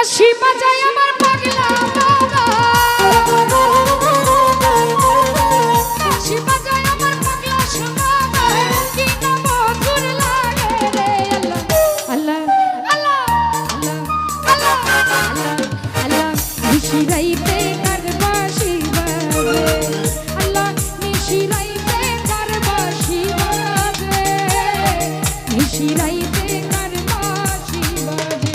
বাঁশি বাজায় আমার পাগলা বাবা বাঁশি বাজায় আমার পাগলা বাবা কি না মধুর লাগে রে আল্লাহ আল্লাহ আল্লাহ আল্লাহ আল্লাহ আল্লাহ নিশিরাইতে কার বাঁশি বাজে আল্লাহ নিশিরাইতে কার বাঁশি বাজে নিশিরাইতে কার বাঁশি বাজে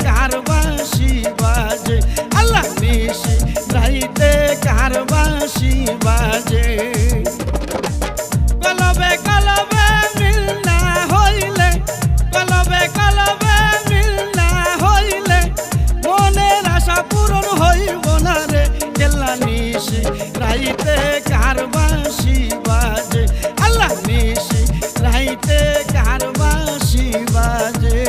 কারবাসি বাজে আল্লাহ নিশি রাইতে কারবাসি বাজে কলবে কলবে মিল না হইলে কলবে কলবে মিল না হইলে মনের আশা পূরণ হইব না রে কেল্লা নিশি রাইতে কারবাসি বাজে আল্লাহ নিশি রাইতে কারবাসি বাজে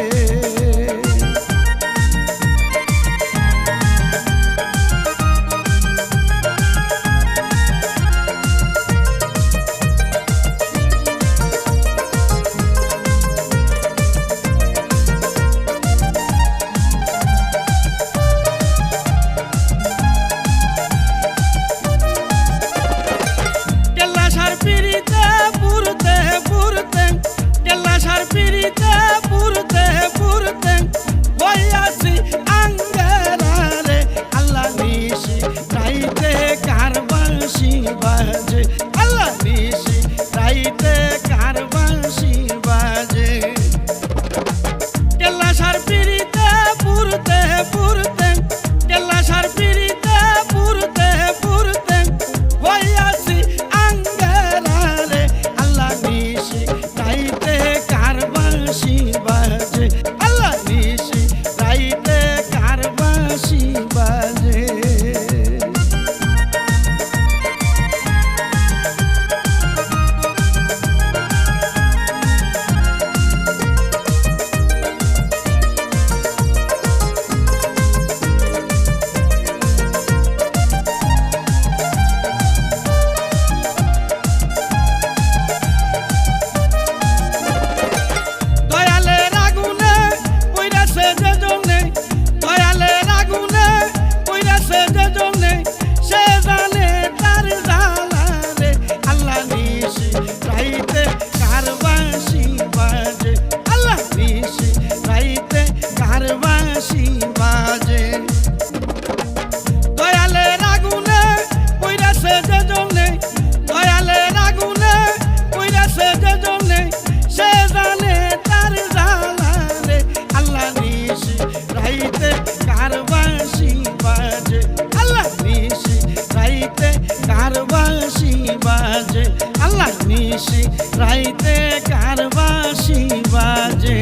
রাইতে কারবাসি বাজে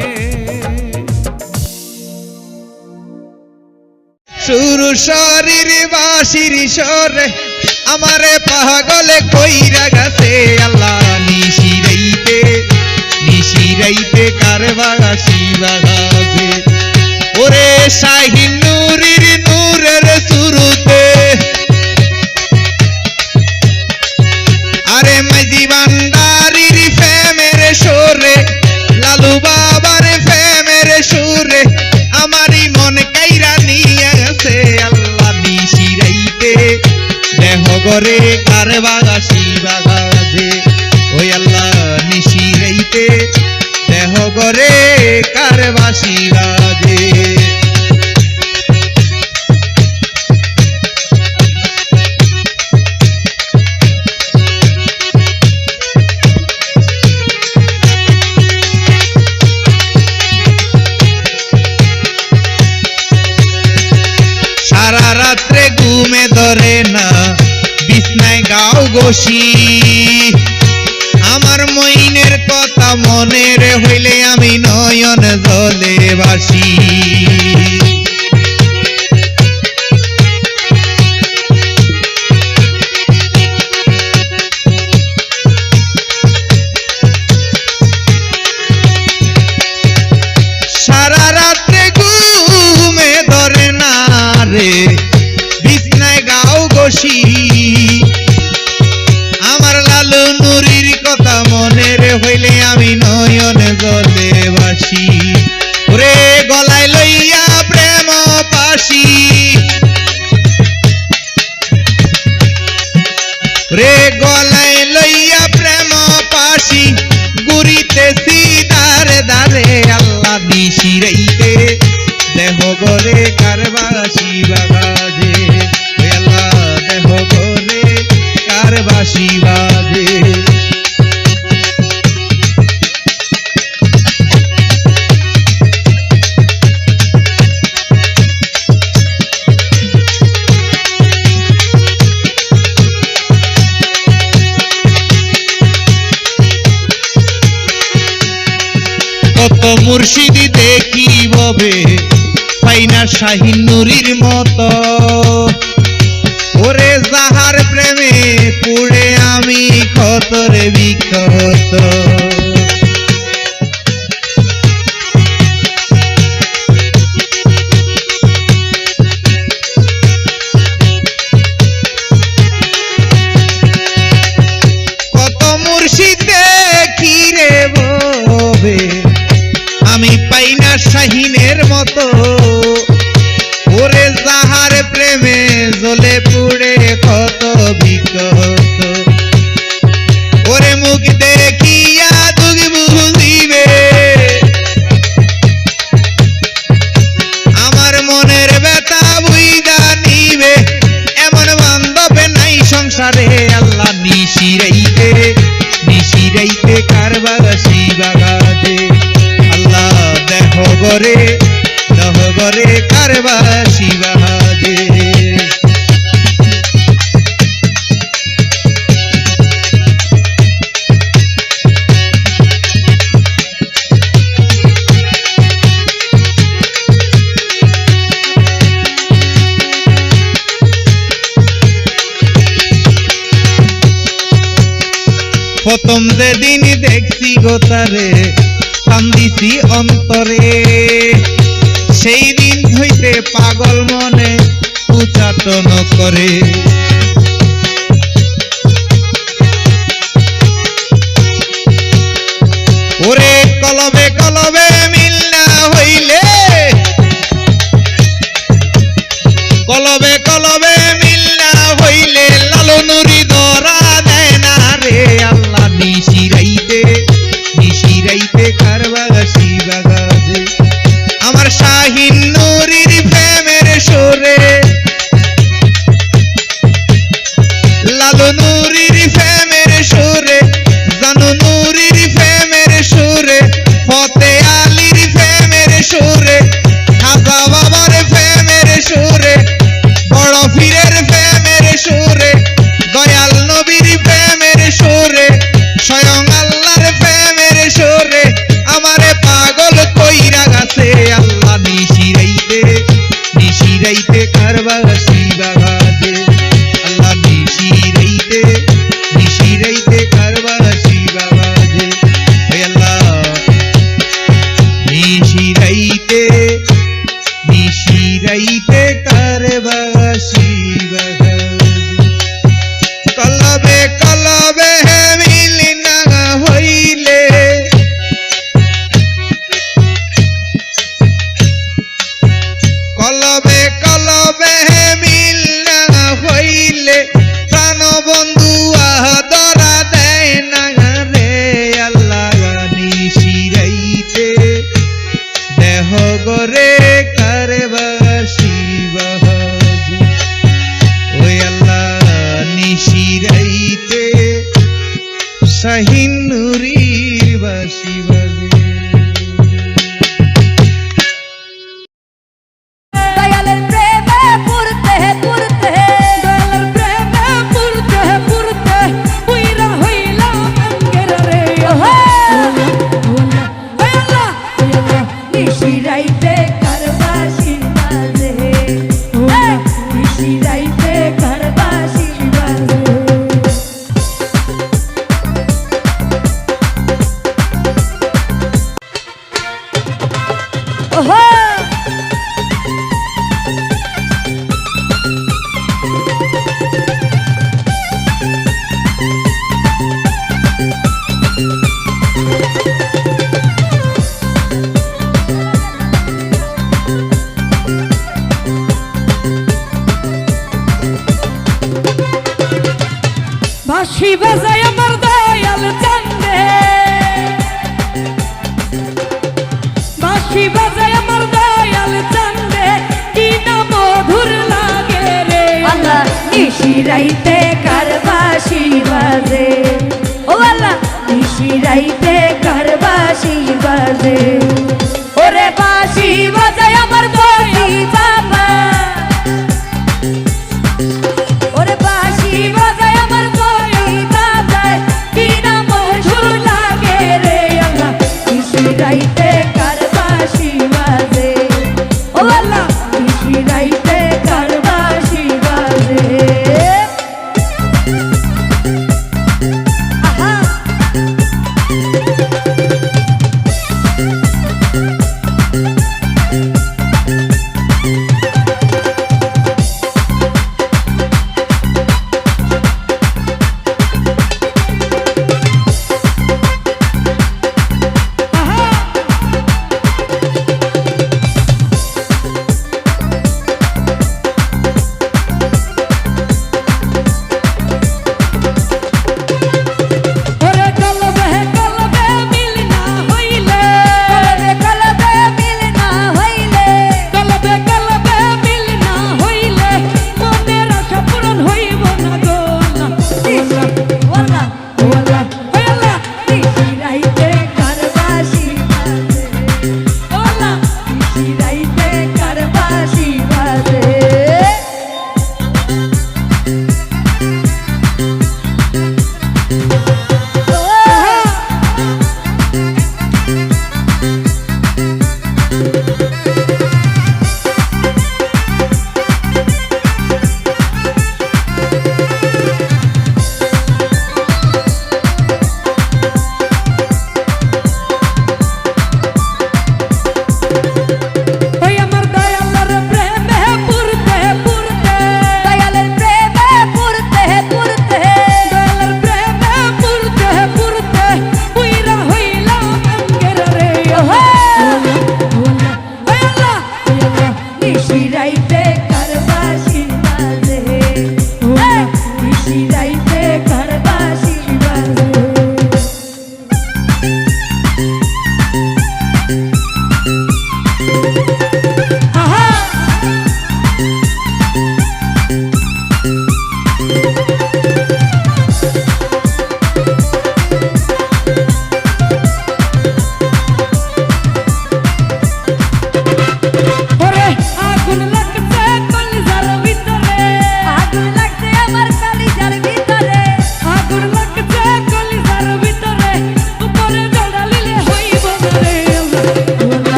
সুরু শরীর বাসির সরে আমারে পাগলে কইরা গেছে আল্লাহ নিশি রাইতে কারবাসি বাজে ওরে শাহিন নূরের নূরের সুরুতে আরে মাইজি বান্দারির ফেমের সুরে লালু বাবার ফেমের সুরে আমারই মন কাইরা নিয়ে গেছে আল্লাহ নিশি রাইতে দেহ গরে কারবাসি বাজে ওই আল্লাহ নিশি রাইতে দেহ গরে কারবাসি বাজে সারা রাত্রে ঘুমে ধরে না বিছনায় গাও বসি আমার মইনের কথা মনের হইলে আমি নয়ন জলে বাসি সারা রাত্রে ঘুমে ধরে না রে বিছনায় গাও বসি আমার লালু নুরির কথা মনের হইলে আমি নয়ন জলে বাসি ওরে গলায় লইয়া প্রেম পাশি রে গলায় লইয়া প্রেম পাশি গুরিতেছি দারে দারে আল্লাহ নিশি রাইতে দেহ গরে কারবাসি বাজে আল্লাহ দেহ গরে কারবাসি বাজে কত মুর্শিদ দেখি ববে পাই না শাহিন নুরির মতো ওরে যাহার প্রেমে পুড়ে আমি ক্ষতরে বিক্ষত কত মুর্শিদ দেখি রে ববে আমি পাই না শাহিনের মতো ওরে যাহার প্রেমে জ্বলে পুড়ে কত বিকত ওরে মুখ দেখিয়া দুঃখ বুঝিবে আমার মনের ব্যথা বুইদা নিবে এমন বান্ধবে নাই সংসারে আল্লাহ নিশিরাইতে কারবাসি বাগাতে আল্লাহ দেহ গরে কারবাসি বাহাদে প্রথম যেদিন দেখছি গো তারে কান্দিছি অন্তরে সেই দিন হইতে পাগল মনে উচ্চাটন করে ওরে কলবে কলবে মিল না হইলে কলবে কলবে মিল না হইলে লালু নুরি ধরা দেয় না রে আল্লাহ নিশিরাইতে কারবাসি বাগাদে আমার শাহিন নুরির প্রেমের সুরে লালু নুরির প্রেমের সুরে জানু নুরির প্রেমের সুরে ফতে আলীর প্রেমের সুরে খাজা বাবার প্রেমের সুরে বড় পীরের প্রেমের সুরে দয়াল নবীর প্রেমের সুরে স্বয়ং আল্লাহর প্রেমের সুরে আমারে পাগল কইরা গেছে আল্লাহ নিশিরাইতে কারবাসি বাগাতে আল্লাহ নিশিরাইতে কারবাসি বাগাতে হে আল্লাহ নিশিরাইতে কারবাসি বাগাতে কলবে কলবে মিল না হইলে কলবে কলবে মিল না হইলে প্রাণ বন্ধু আদরা দেয় না রে আল্লাহ নিশিরাইতে দেহ গরে কারবাসি বাহাদুর ওই আল্লাহ নিশিরাইতে শাহিন নুরির বাসি বাজে দয়ালের প্রেমে পুরতে পুরতে দয়ালের প্রেমে পুরতে পুরতে উইরা হইলাম অঙ্গের রে আল্লাহ নিশিরাইতে কারবাসি বাজে নিশিরাইতে কারবাসি বাজে বাঁশি বাজায় আমার দয়াল চান্দে বাঁশি বাজায় আমার দয়াল চান্দে কি না মধুর লাগে রে আল্লাহ নিশিরাইতে কারবাসি বাজে ও আল্লাহ নিশিরাইতে কারবাসি বাজে ওরে বাঁশি বাজায় আমার দয়াল বাবা ওরে বাঁশি বাজায় আমার দয়াল বাবা কি না মধুর লাগে রে আল্লাহ নিশিরাইতে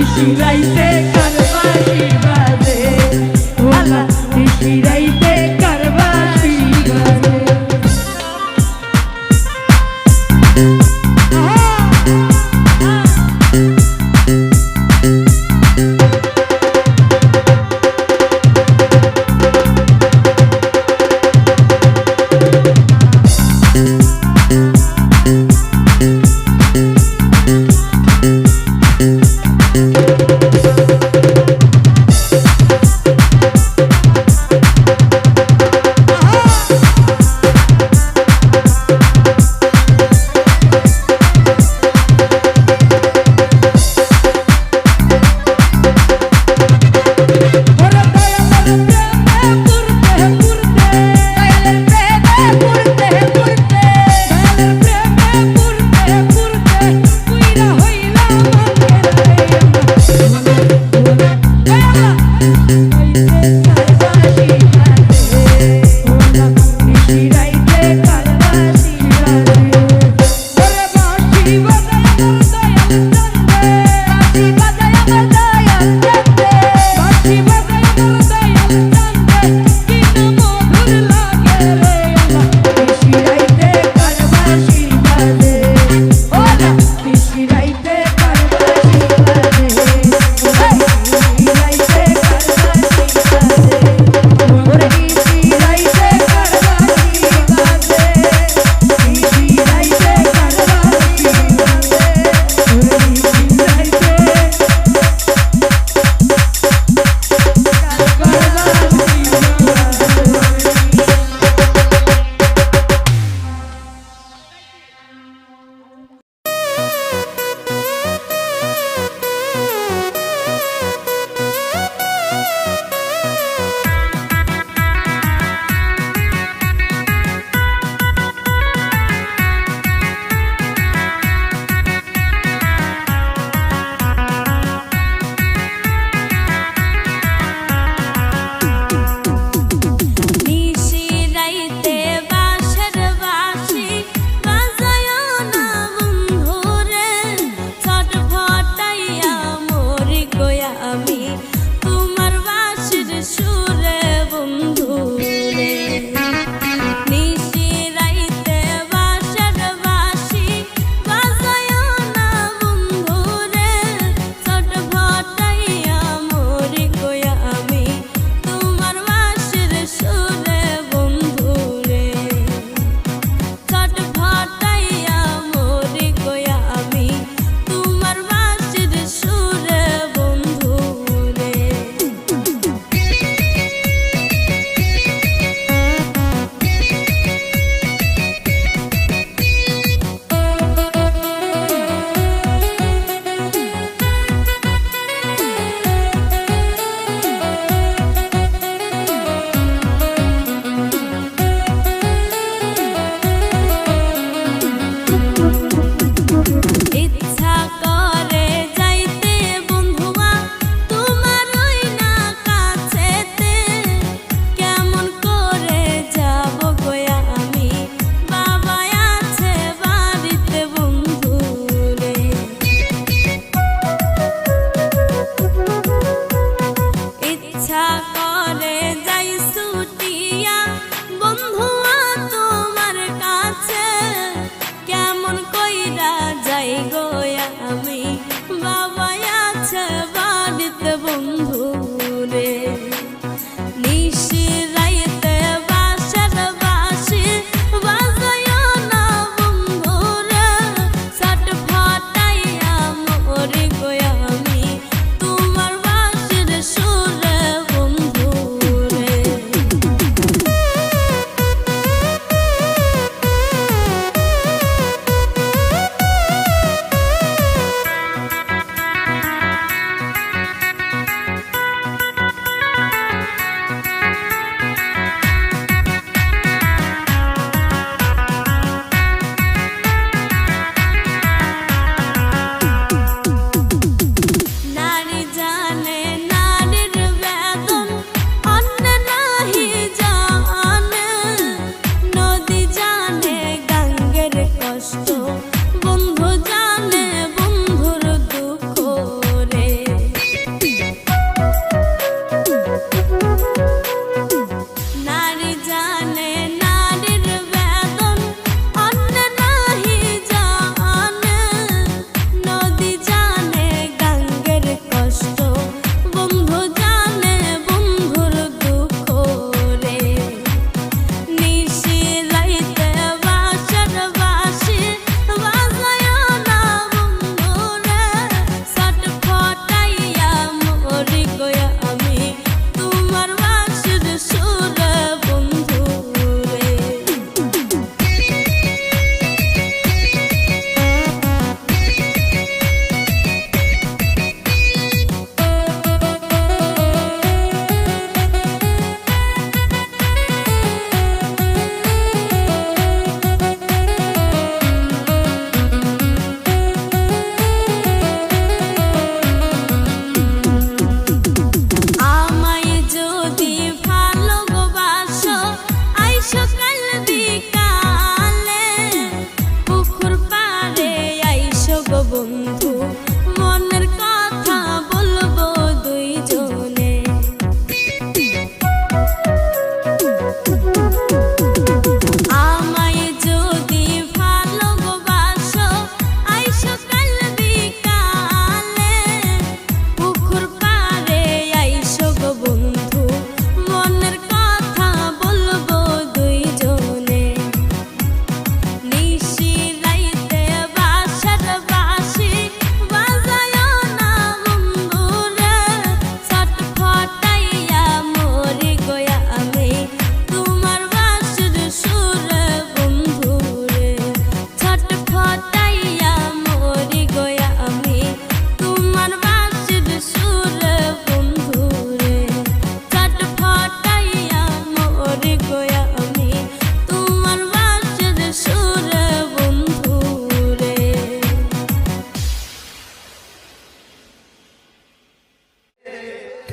নিশিরাইতে কারবাসি বাজে ও আল্লাহ নিশিরাইতে কারবাসি বাজে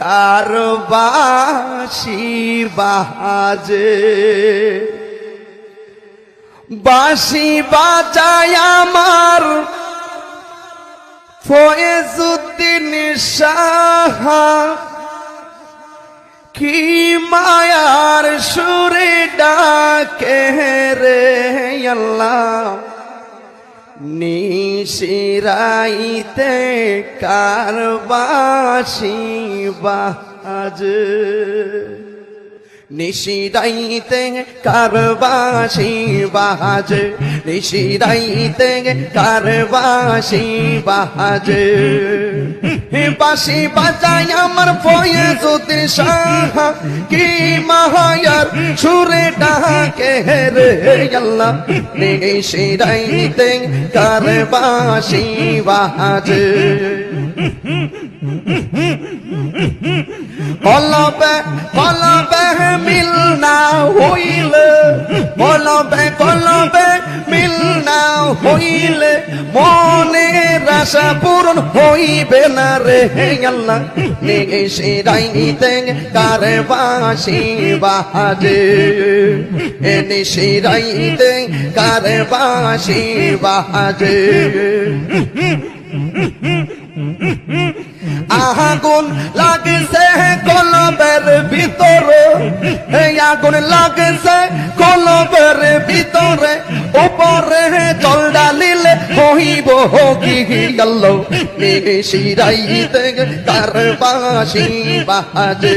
কার বাঁশি বাজে বাঁশি বাজায় আমার ফয়েজউদ্দিন সাহা কি মায়ার সুরে ডাকে রে আল্লাহ নিশিরাইতে কার বাঁশি বাজে নিশিরাইতে কার বাঁশি বাজে নিশিরাইতে কার বাঁশি বাজে বাঁশি বাজায় আমার ফয়েজউদ্দিন সাহা কি মায়ার সুরে ডাকে রে আল্লাহ নিশিরাইতে কার বাঁশি বাজে কলবে কলবে মিল না হইলে কলবে কলবে মিল না হইলে মনের আশা পূরণ হইবে না রে আল্লাহ নিশিরাইতে কার বাঁশি বাজে নিশিরাইতে কার বাঁশি বাজে আগুন লাগছে কলবের ভিতরে আগুন লাগছে কলবের ভিতরে উপরে জল ডালিলে হইব কি গেল নিশিরাইতে কার বাঁশি বাজে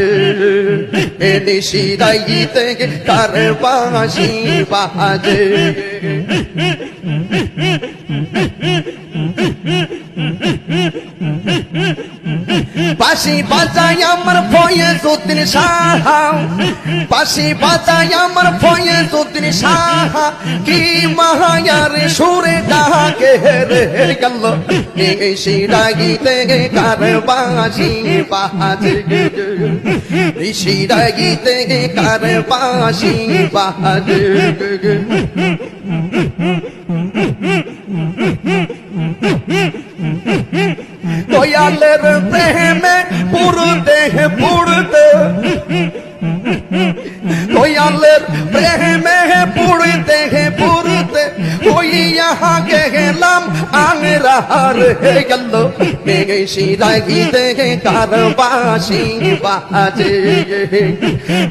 নিশিরাইতে কার বাঁশি বাজে বাঁশি বাজায় আমার ফয়েজউদ্দিন সাহা বাঁশি বাজায় আমার ফয়েজউদ্দিন সাহা কি মায়ার সুরে ডাকে রে গেল নিশিরাইতে কার বাঁশি বাজে নিশিরাইতে কার বাঁশি বাজে দয়ালের প্রেমে পুরতে পুরতে দয়ালের প্রেমে পুরতে পুরতে হইয়া গেলাম আংরা রে গেল নিশিরাইতে কার বাঁশি বাজে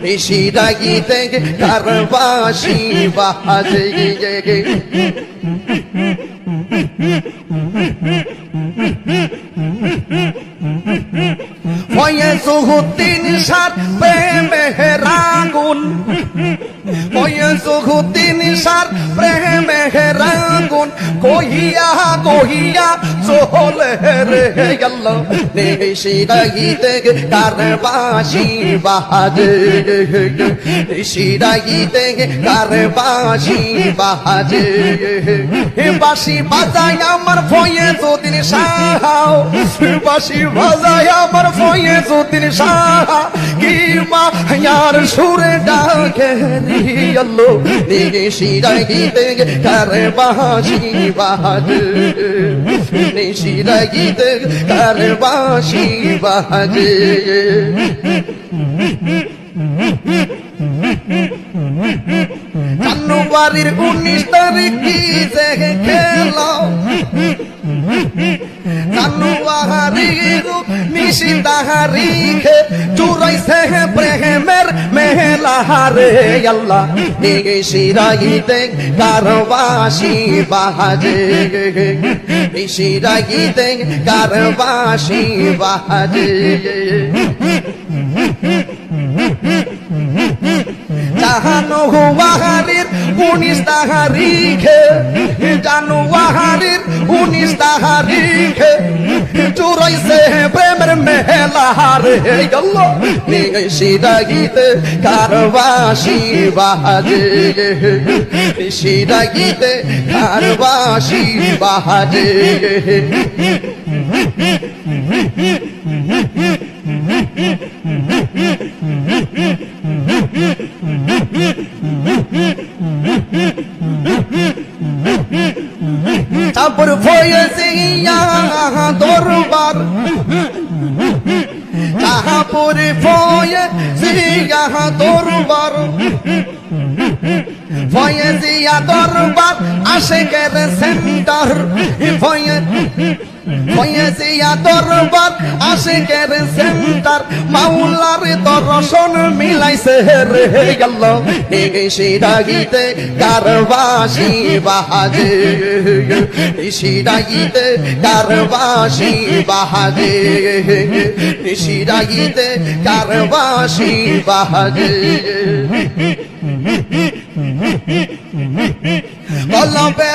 নিশিরাইতে কার বাঁশি বাজে ফয়েজউদ্দিন সার প্রেমের আগুন ফয়েজউদ্দিন সার প্রেমের আগুন কহিয়া কহিয়া চলে রে গেল নিশিরাইতে কার বাঁশি বাজে নিশিরাইতে কার বাঁশি বাজে বাঁশি বাজায় আমার ফয়েজউদ্দিন সাহা বাঁশি বাজায় আমার ফয়েজউদ্দিন সাহা কি মায়ার সুরে ডাকে রে আল্লাহ নিশিরাইতে কার বাঁশি বাজে নিশিরাইতে কার বাঁশি বাজে জানুয়ারির 19 তারিখ কি যে খেলো জানুয়ারির 19 তারিখে চুরাইছে প্রেমের মেলা রে আল্লাহ নিশিরাইতে কার বাঁশি বাজে নিশিরাইতে কার বাঁশি বাজে জানুয়ারির 19 তারিখে জানুয়ারির 19 তারিখে চুরাইছে প্রেমের মেলা রে আল্লাহ নিশিরাইতে কার বাঁশি বাজে নিশিরাইতে কার বাঁশি বাজে তারপর ফয়েজিয়া দরবার মির্জাপুরে ফয়ে জিয়া দরবার ফয়ে জিয়া দরবার আশেকের সেন্টার ফয়েজিয়া দরবার আশিকের সেন্টার মাওলার দর্শন মিলাইছে রে আল্লাহ শিরাগিতে কারবাসি বাহাজে শিরাগিতে কারবাসি বাহাজে শিরাগিতে কারবাসি বাহাজে কলবে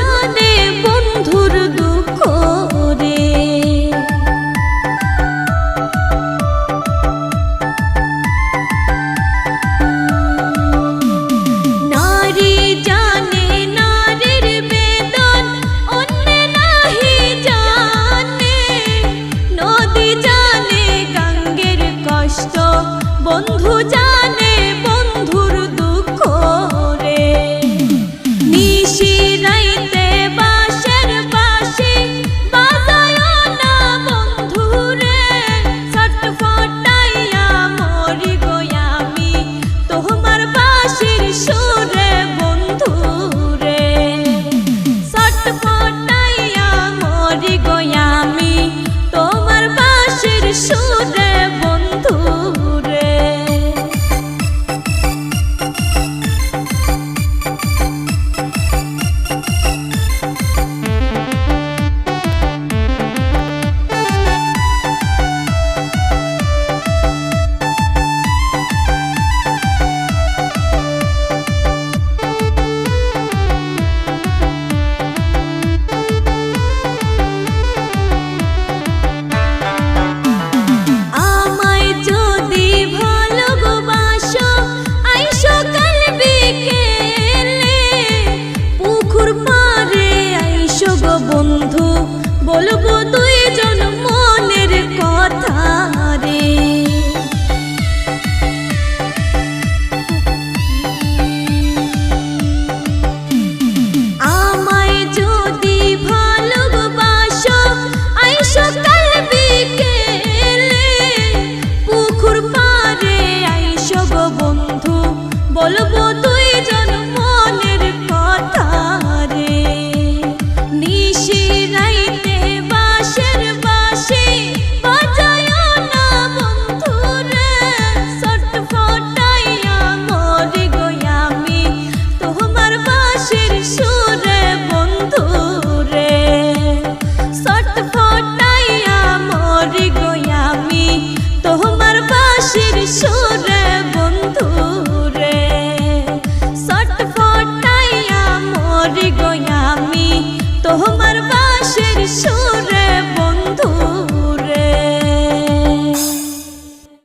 জানে বন্ধুর দুঃখ রে। নারী জানে নারীর বেদন, অন্য নাহি জানে। নদী জানে গঙ্গের কষ্ট, বন্ধু জানে বন্ধুর দুঃখ রে। নিশি রাইতে বাঁশের বাঁশি বাজায় না বন্ধু রে। ছটফটাইয়া মরি গো আমি তোমার বাঁশির সুরে বন্ধু রে। ছটফটাইয়া মরি গো আমি তোমার বাঁশির সুরে বন্ধু রে। আমায় যদি ভালোবাসো আইসো কাল বিকেলে, পুকুর পাড়ে আইসো গো বন্ধু, বলবো দুইজন মনের কথা রে। আমায় যদি ভালোবাসো আইসো কাল বিকেলে, পুকুর পাড়ে আইসো গো বন্ধু, বলবো দুইজন মনের কথা রে। নিশি রাইতে বাঁশের বাঁশি বাজায় না বন্ধু রে। ছটফটাইয়া মরি গো আমি তোমার বাঁশির সুরে বন্ধু রে। ছটফটাইয়া মরি গো আমি তোমার বাঁশির সুরে বন্ধু রে। ছটফটাইয়া মরি গো আমি তোমার বাঁশির সুরে বন্ধু